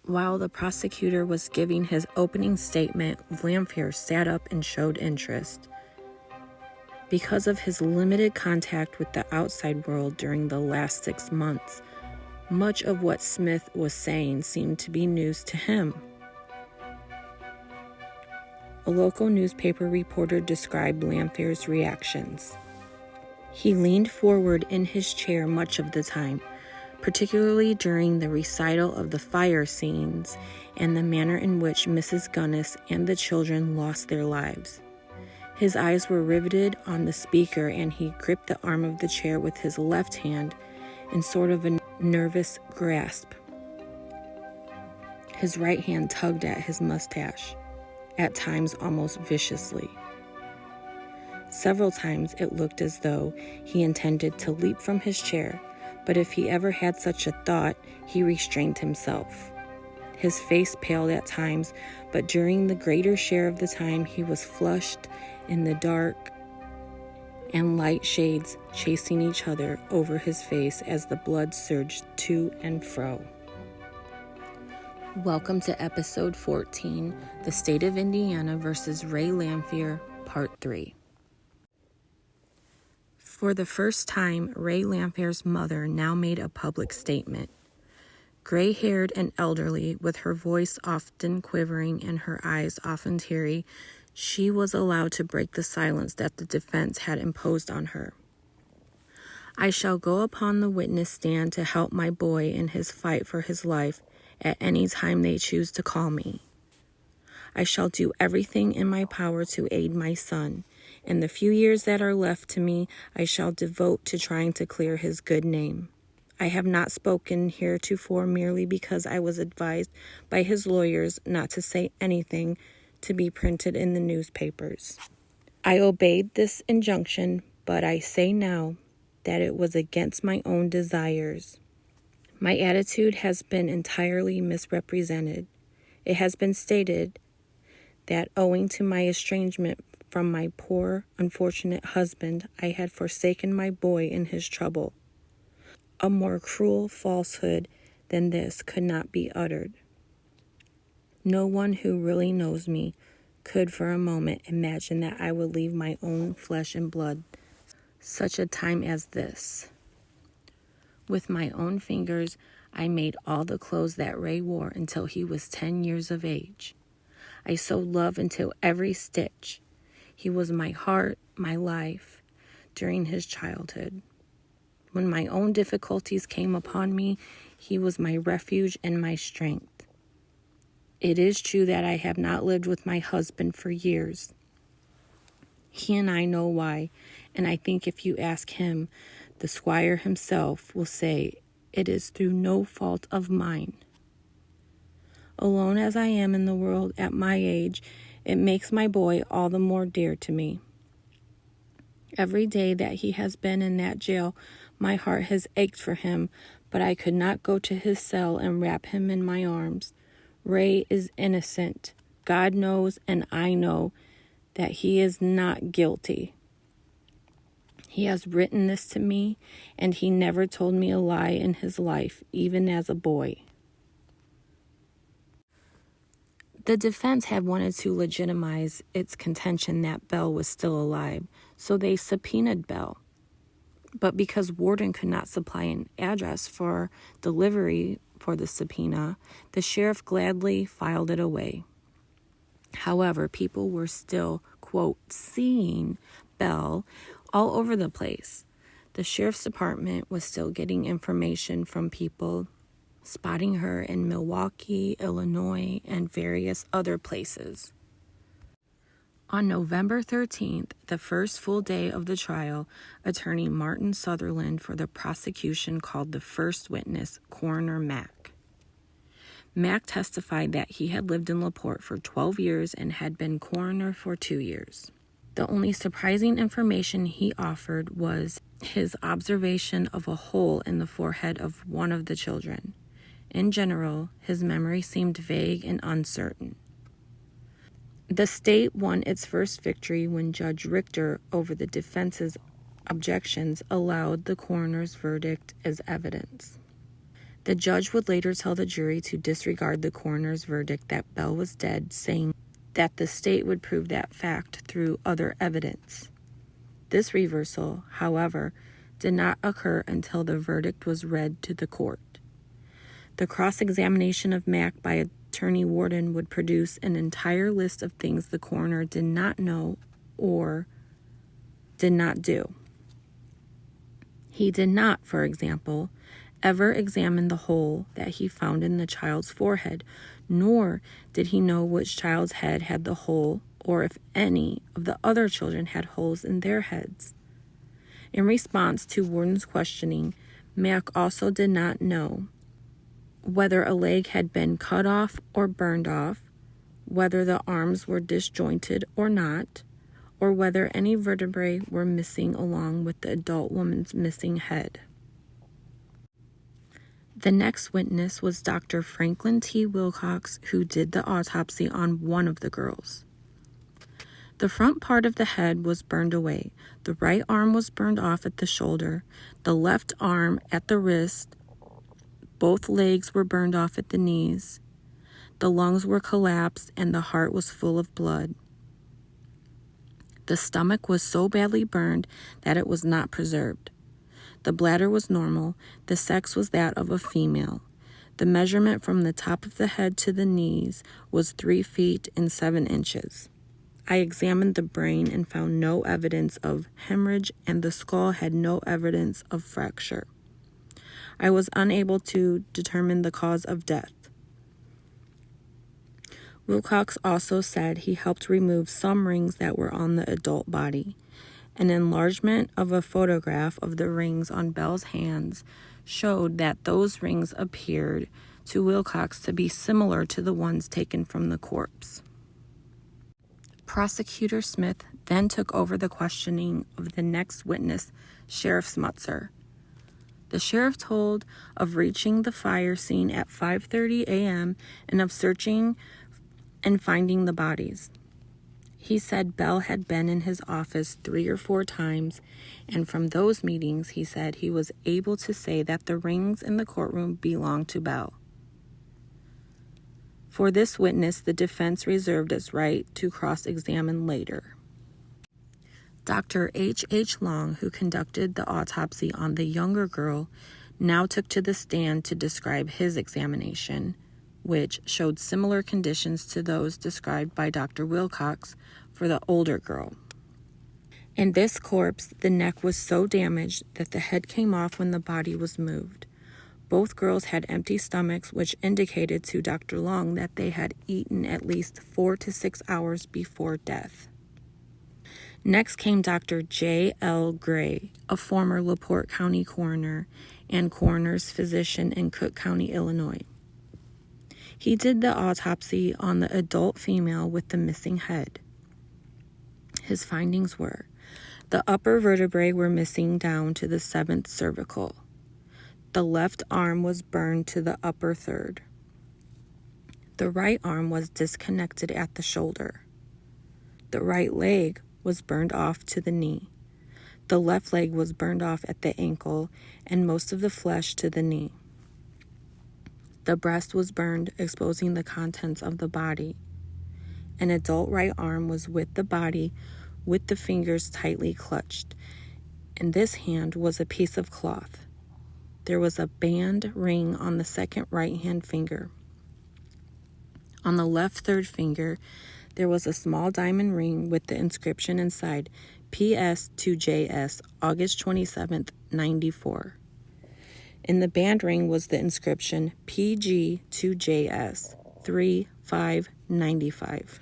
While the prosecutor was giving his opening statement, Lamphere sat up and showed interest. Because of his limited contact with the outside world during the last 6 months, much of what Smith was saying seemed to be news to him. A local newspaper reporter described Lamphere's reactions. He leaned forward in his chair much of the time, particularly during the recital of the fire scenes and the manner in which Mrs. Gunness and the children lost their lives. His eyes were riveted on the speaker, and he gripped the arm of the chair with his left hand in sort of a nervous grasp. His right hand tugged at his mustache, at times almost viciously. Several times it looked as though he intended to leap from his chair, but if he ever had such a thought, he restrained himself. His face paled at times, but during the greater share of the time he was flushed in the dark and light shades chasing each other over his face as the blood surged to and fro. Welcome to episode 14, The State of Indiana versus Ray Lamphere, Part 3. For the first time, Ray Lamphere's mother now made a public statement. Gray-haired and elderly, with her voice often quivering and her eyes often teary, she was allowed to break the silence that the defense had imposed on her. I shall go upon the witness stand to help my boy in his fight for his life at any time they choose to call me. I shall do everything in my power to aid my son, and the few years that are left to me I shall devote to trying to clear his good name. I have not spoken heretofore merely because I was advised by his lawyers not to say anything to be printed in the newspapers. I obeyed this injunction, but I say now that it was against my own desires. My attitude has been entirely misrepresented. It has been stated that owing to my estrangement from my poor, unfortunate husband, I had forsaken my boy in his trouble. A more cruel falsehood than this could not be uttered. No one who really knows me could for a moment imagine that I would leave my own flesh and blood such a time as this. With my own fingers, I made all the clothes that Ray wore until he was 10 years of age. I sewed love into every stitch. He was my heart, my life, during his childhood. When my own difficulties came upon me, he was my refuge and my strength. It is true that I have not lived with my husband for years. He and I know why, and I think if you ask him, the squire himself will say it is through no fault of mine. Alone as I am in the world at my age, it makes my boy all the more dear to me. Every day that he has been in that jail, my heart has ached for him, but I could not go to his cell and wrap him in my arms. Ray is innocent. God knows, and I know, that he is not guilty. He has written this to me, and he never told me a lie in his life, even as a boy. The defense had wanted to legitimize its contention that Belle was still alive, so they subpoenaed Belle. But because Warden could not supply an address for delivery for the subpoena, the sheriff gladly filed it away. However, people were still, quote, seeing Belle all over the place. The sheriff's department was still getting information from people, spotting her in Milwaukee, Illinois, and various other places. On November 13th, the first full day of the trial, Attorney Martin Sutherland for the prosecution called the first witness, Coroner Mack. Mack testified that he had lived in LaPorte for 12 years and had been coroner for 2 years. The only surprising information he offered was his observation of a hole in the forehead of one of the children. In general, his memory seemed vague and uncertain. The state won its first victory when Judge Richter, over the defense's objections, allowed the coroner's verdict as evidence. The judge would later tell the jury to disregard the coroner's verdict that Belle was dead, saying that the state would prove that fact through other evidence. This reversal, however, did not occur until the verdict was read to the court. The cross-examination of Mack by Attorney Warden would produce an entire list of things the coroner did not know or did not do. He did not, for example, ever examine the hole that he found in the child's forehead, nor did he know which child's head had the hole or if any of the other children had holes in their heads. In response to Warden's questioning, Mack also did not know whether a leg had been cut off or burned off, whether the arms were disjointed or not, or whether any vertebrae were missing along with the adult woman's missing head. The next witness was Dr. Franklin T. Wilcox, who did the autopsy on one of the girls. The front part of the head was burned away. The right arm was burned off at the shoulder, the left arm at the wrist. Both legs were burned off at the knees. The lungs were collapsed and the heart was full of blood. The stomach was so badly burned that it was not preserved. The bladder was normal. The sex was that of a female. The measurement from the top of the head to the knees was 3 feet and 7 inches. I examined the brain and found no evidence of hemorrhage, and the skull had no evidence of fracture. I was unable to determine the cause of death. Wilcox also said he helped remove some rings that were on the adult body. An enlargement of a photograph of the rings on Belle's hands showed that those rings appeared to Wilcox to be similar to the ones taken from the corpse. Prosecutor Smith then took over the questioning of the next witness, Sheriff Smutzer. The sheriff told of reaching the fire scene at 5:30 a.m. and of searching and finding the bodies. He said Belle had been in his office 3 or 4 times, and from those meetings, he said he was able to say that the rings in the courtroom belonged to Belle. For this witness, the defense reserved its right to cross-examine later. Dr. H. Long, who conducted the autopsy on the younger girl, now took to the stand to describe his examination, which showed similar conditions to those described by Dr. Wilcox for the older girl. In this corpse, the neck was so damaged that the head came off when the body was moved. Both girls had empty stomachs, which indicated to Dr. Long that they had eaten at least 4 to 6 hours before death. Next came Dr. J. L. Gray, a former LaPorte County coroner and coroner's physician in Cook County, Illinois. He did the autopsy on the adult female with the missing head. His findings were: the upper vertebrae were missing down to the 7th cervical. The left arm was burned to the upper third. The right arm was disconnected at the shoulder. The right leg was burned off to the knee. The left leg was burned off at the ankle and most of the flesh to the knee. The breast was burned, exposing the contents of the body. An adult right arm was with the body, with the fingers tightly clutched. In this hand was a piece of cloth. There was a band ring on the second right hand finger. On the left third finger, there was a small diamond ring with the inscription inside, PS to JS, August 27th, 94. In the band ring was the inscription PG to JS, 3/5/95.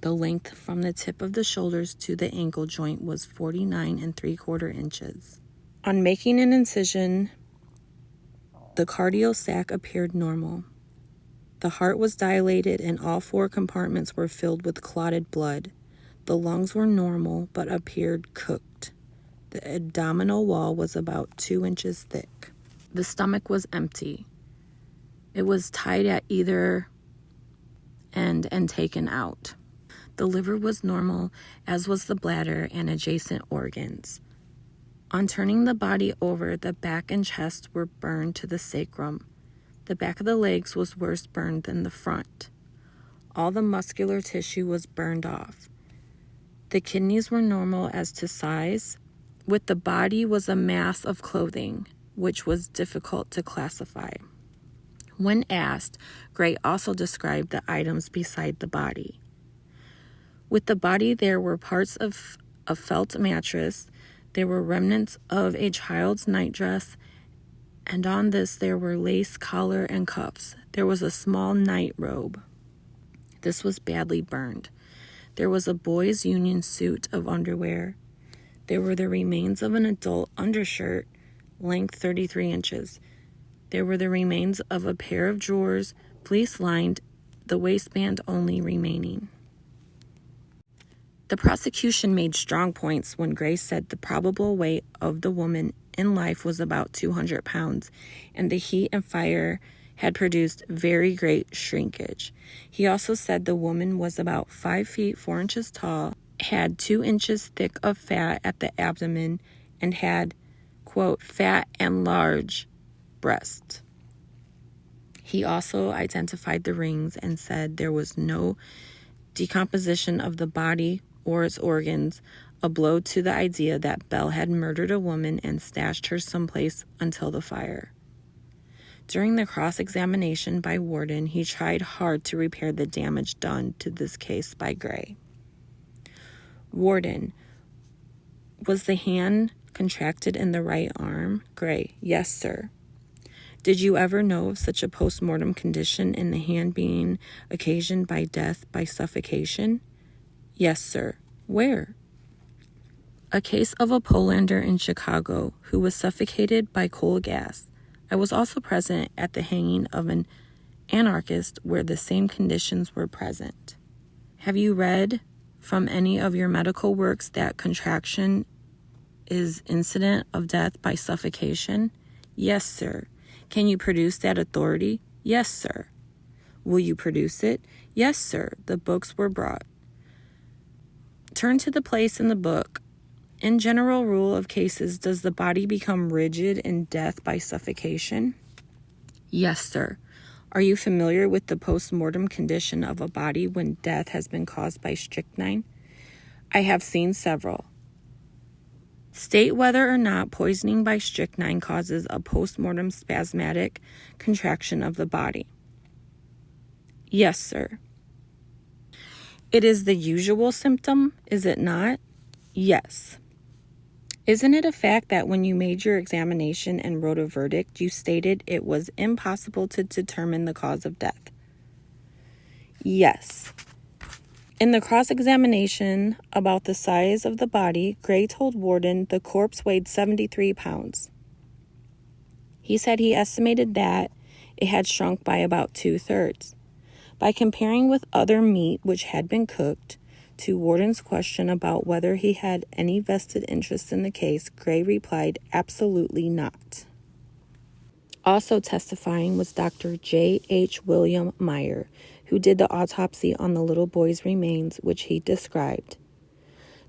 The length from the tip of the shoulders to the ankle joint was 49 3/4 inches. On making an incision, the cardiac sac appeared normal. The heart was dilated and all 4 compartments were filled with clotted blood. The lungs were normal but appeared cooked. The abdominal wall was about 2 inches thick. The stomach was empty. It was tied at either end and taken out. The liver was normal, as was the bladder and adjacent organs. On turning the body over, the back and chest were burned to the sacrum. The back of the legs was worse burned than the front. All the muscular tissue was burned off. The kidneys were normal as to size. With the body was a mass of clothing, which was difficult to classify. When asked, Gray also described the items beside the body. With the body, there were parts of a felt mattress. There were remnants of a child's nightdress, and on this there were lace collar and cuffs. There was a small night robe. This was badly burned. There was a boy's union suit of underwear. There were the remains of an adult undershirt, length 33 inches. There were the remains of a pair of drawers, fleece-lined, the waistband only remaining. The prosecution made strong points when Gray said the probable weight of the woman in life was about 200 pounds, and the heat and fire had produced very great shrinkage. He also said the woman was about 5 feet 4 inches tall, had 2 inches thick of fat at the abdomen, and had, quote, fat and large breasts. He also identified the rings and said there was no decomposition of the body or its organs, a blow to the idea that Belle had murdered a woman and stashed her someplace until the fire. During the cross-examination by Warden, he tried hard to repair the damage done to this case by Gray. Warden, was the hand contracted in the right arm? Gray, yes, sir. Did you ever know of such a post-mortem condition in the hand being occasioned by death by suffocation? Yes, sir. Where? A case of a Polander in Chicago who was suffocated by coal gas. I was also present at the hanging of an anarchist where the same conditions were present. Have you read from any of your medical works that contraction is incident of death by suffocation? Yes, sir. Can you produce that authority? Yes, sir. Will you produce it? Yes, sir. The books were brought. Turn to the place in the book. In general rule of cases, does the body become rigid in death by suffocation? Yes, sir. Are you familiar with the post-mortem condition of a body when death has been caused by strychnine? I have seen several. State whether or not poisoning by strychnine causes a post-mortem spasmodic contraction of the body. Yes, sir. It is the usual symptom, is it not? Yes. Isn't it a fact that when you made your examination and wrote a verdict, you stated it was impossible to determine the cause of death? Yes. In the cross-examination about the size of the body, Gray told Warden the corpse weighed 73 pounds. He said he estimated that it had shrunk by about 2/3. By comparing with other meat which had been cooked, to Warden's question about whether he had any vested interest in the case, Gray replied, absolutely not. Also testifying was Dr. J.H. William Meyer, who did the autopsy on the little boy's remains, which he described.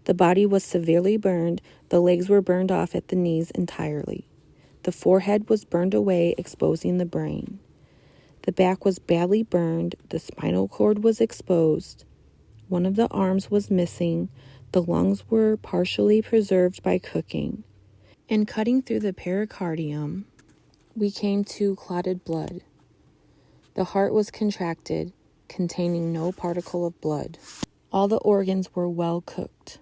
The body was severely burned. The legs were burned off at the knees entirely. The forehead was burned away, exposing the brain. The back was badly burned. The spinal cord was exposed. One of the arms was missing. The lungs were partially preserved by cooking. In cutting through the pericardium, we came to clotted blood. The heart was contracted, containing no particle of blood. All the organs were well cooked.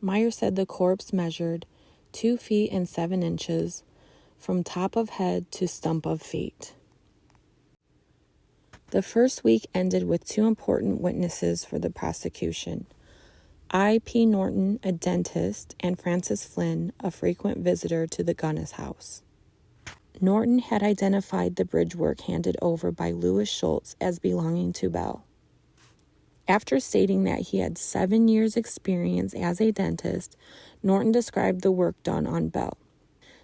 Meyer said the corpse measured 2 feet and 7 inches from top of head to stump of feet. The first week ended with 2 important witnesses for the prosecution. I.P. Norton, a dentist, and Francis Flynn, a frequent visitor to the Gunness house. Norton had identified the bridge work handed over by Louis Schultz as belonging to Belle. After stating that he had 7 years' experience as a dentist, Norton described the work done on Belle.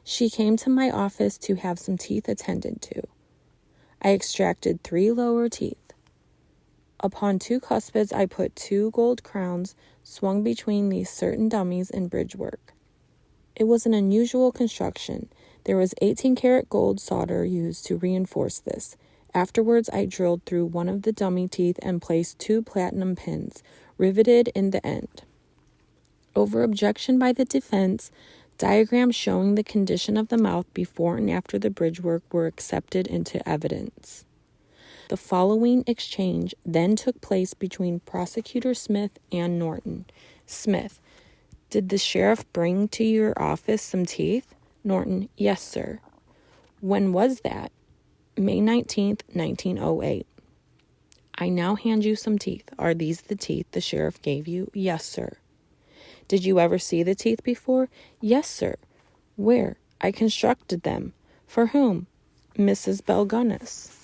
She came to my office to have some teeth attended to. I extracted 3 lower teeth. Upon 2 cuspids, I put 2 gold crowns swung between these certain dummies in bridge work. It was an unusual construction. There was 18-karat gold solder used to reinforce this. Afterwards, I drilled through one of the dummy teeth and placed 2 platinum pins, riveted in the end. Over objection by the defense, diagrams showing the condition of the mouth before and after the bridge work were accepted into evidence. The following exchange then took place between Prosecutor Smith and Norton. Smith: "Did the sheriff bring to your office some teeth?" Norton: "Yes, sir." "When was that?" "May 19th, 1908. "I now hand you some teeth. Are these the teeth the sheriff gave you?" "Yes, sir." "Did you ever see the teeth before?" "Yes, sir." "Where?" "I constructed them." "For whom?" "Mrs. Belle Gunness."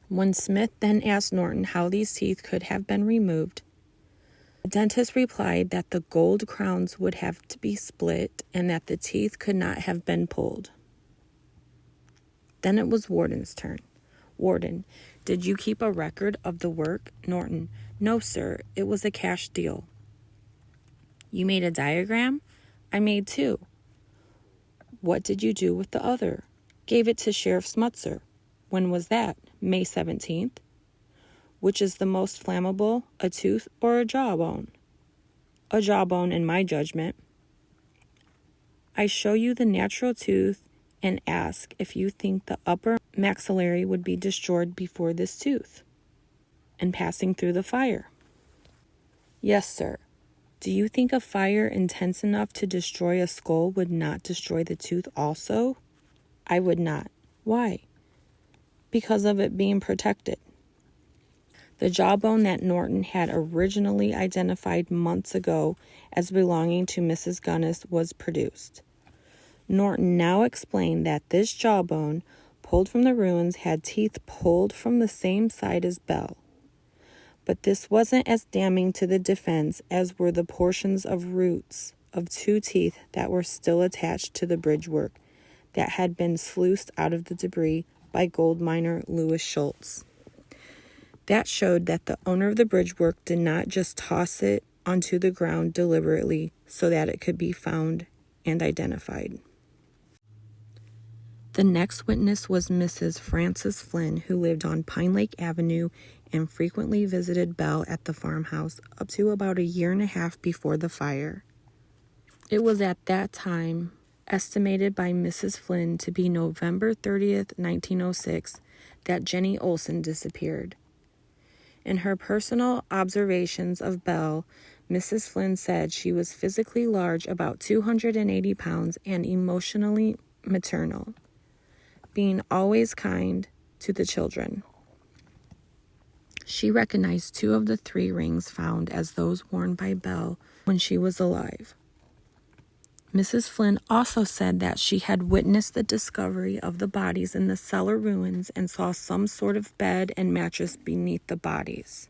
When Smith then asked Norton how these teeth could have been removed, the dentist replied that the gold crowns would have to be split and that the teeth could not have been pulled. Then it was Warden's turn. Warden: "Did you keep a record of the work?" Norton: "No, sir. It was a cash deal." "You made a diagram?" "I made 2. "What did you do with the other?" "Gave it to Sheriff Smutzer." "When was that?" "May 17th. "Which is the most flammable, a tooth or a jawbone?" "A jawbone, in my judgment." "I show you the natural tooth and ask if you think the upper maxillary would be destroyed before this tooth and passing through the fire." "Yes, sir." "Do you think a fire intense enough to destroy a skull would not destroy the tooth also?" "I would not." "Why?" "Because of it being protected." The jawbone that Norton had originally identified months ago as belonging to Mrs. Gunness was produced. Norton now explained that this jawbone, pulled from the ruins, had teeth pulled from the same side as Belle. But this wasn't as damning to the defense as were the portions of roots of 2 teeth that were still attached to the bridge work that had been sluiced out of the debris by gold miner Louis Schultz. That showed that the owner of the bridge work did not just toss it onto the ground deliberately so that it could be found and identified. The next witness was Mrs. Frances Flynn, who lived on Pine Lake Avenue and frequently visited Belle at the farmhouse up to about a year and a half before the fire. It was at that time, estimated by Mrs. Flynn to be November 30th, 1906, that Jenny Olson disappeared. In her personal observations of Belle, Mrs. Flynn said she was physically large, about 280 pounds, and emotionally maternal, being always kind to the children. She recognized 2 of the 3 rings found as those worn by Belle when she was alive. Mrs. Flynn also said that she had witnessed the discovery of the bodies in the cellar ruins and saw some sort of bed and mattress beneath the bodies.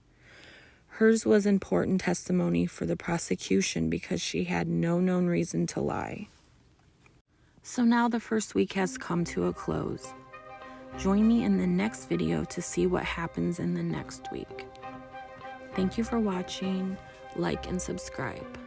Hers was important testimony for the prosecution because she had no known reason to lie. So now the first week has come to a close. Join me in the next video to see what happens in the next week. Thank you for watching. Like and subscribe.